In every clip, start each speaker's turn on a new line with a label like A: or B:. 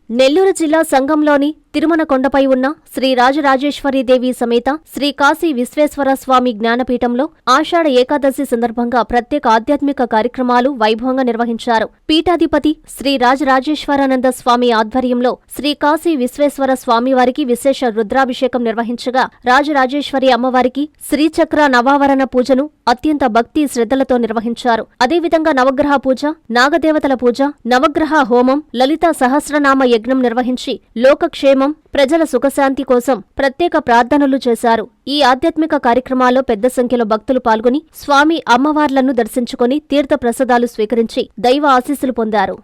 A: నెల్లూరు జిల్లా సంగంలోని తిరుమల కొండపై ఉన్న శ్రీ రాజరాజేశ్వరీదేవి సమేత శ్రీ కాశీ విశ్వేశ్వర స్వామి జ్ఞానపీఠంలో ఆషాఢ ఏకాదశి సందర్భంగా ప్రత్యేక ఆధ్యాత్మిక కార్యక్రమాలు వైభవంగా నిర్వహించారు. పీఠాధిపతి శ్రీ రాజరాజేశ్వరానంద స్వామి ఆధ్వర్యంలో శ్రీ కాశీ విశ్వేశ్వర స్వామివారికి విశేష రుద్రాభిషేకం నిర్వహించగా రాజరాజేశ్వరి అమ్మవారికి శ్రీచక్ర నవావరణ పూజను అత్యంత భక్తి శ్రద్ధలతో నిర్వహించారు. అదేవిధంగా నవగ్రహ పూజ, నాగదేవతల పూజ, నవగ్రహ హోమం, లలితా సహస్రనామ యజ్ఞం నిర్వహించి లోకక్షేమం, ప్రజల సుఖశాంతి కోసం ప్రత్యేక ప్రార్థనలు చేశారు. ఈ ఆధ్యాత్మిక కార్యక్రమాల్లో పెద్ద సంఖ్యలో భక్తులు పాల్గొని స్వామి అమ్మవార్లను దర్శించుకుని తీర్థ ప్రసాదాలు స్వీకరించి దైవ ఆశీస్సులు పొందారు.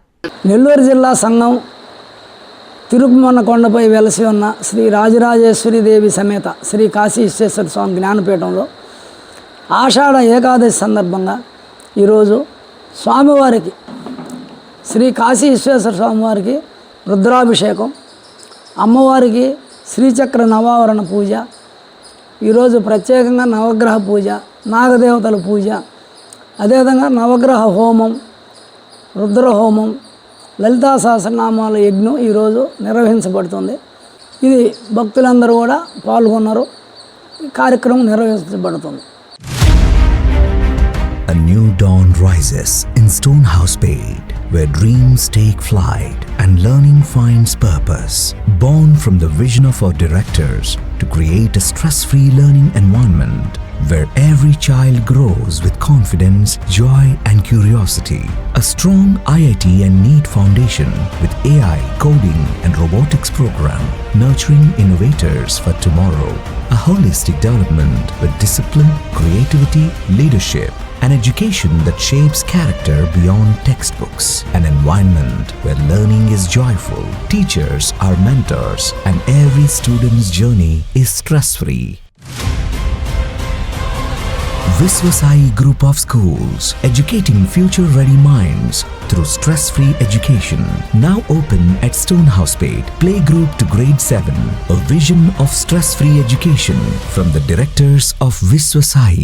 B: నెల్లూరు జిల్లా సంగం తిరుమల కొండపై వెలసి ఉన్న శ్రీ రాజరాజేశ్వరీదేవి సమేత శ్రీ కాశీ విశ్వేశ్వర స్వామి జ్ఞానపీఠంలో ఆషాఢ ఏకాదశి సందర్భంగా ఈరోజు స్వామివారికి శ్రీ కాశీ విశ్వేశ్వర స్వామివారికి రుద్రాభిషేకం, అమ్మవారికి శ్రీచక్ర నవావరణ పూజ, ఈరోజు ప్రత్యేకంగా నవగ్రహ పూజ, నాగదేవతల పూజ, అదేవిధంగా నవగ్రహ హోమం, రుద్రహోమం, లలితా సహస్రనామాల యజ్ఞం ఈరోజు నిర్వహించబడుతుంది. ఇది భక్తులందరూ కూడా పాల్గొన్నారు. ఈ కార్యక్రమం నిర్వహించబడుతుంది.
C: A new dawn rises in Stonehouse Paid, where dreams take flight and learning finds purpose. Born from the vision of our directors to create a stress-free learning environment where every child grows with confidence, joy and curiosity. A strong IIT and NEET foundation with AI, coding and robotics program nurturing innovators for tomorrow. A holistic development with discipline, creativity, leadership, an education that shapes character beyond textbooks, an environment where learning is joyful, teachers are mentors, and every student's journey is stress-free. Viswasai Group of Schools, educating future-ready minds through stress-free education. Now open at Stonehouse Paid, playgroup to grade 7. A vision of stress-free education from the directors of Viswasai.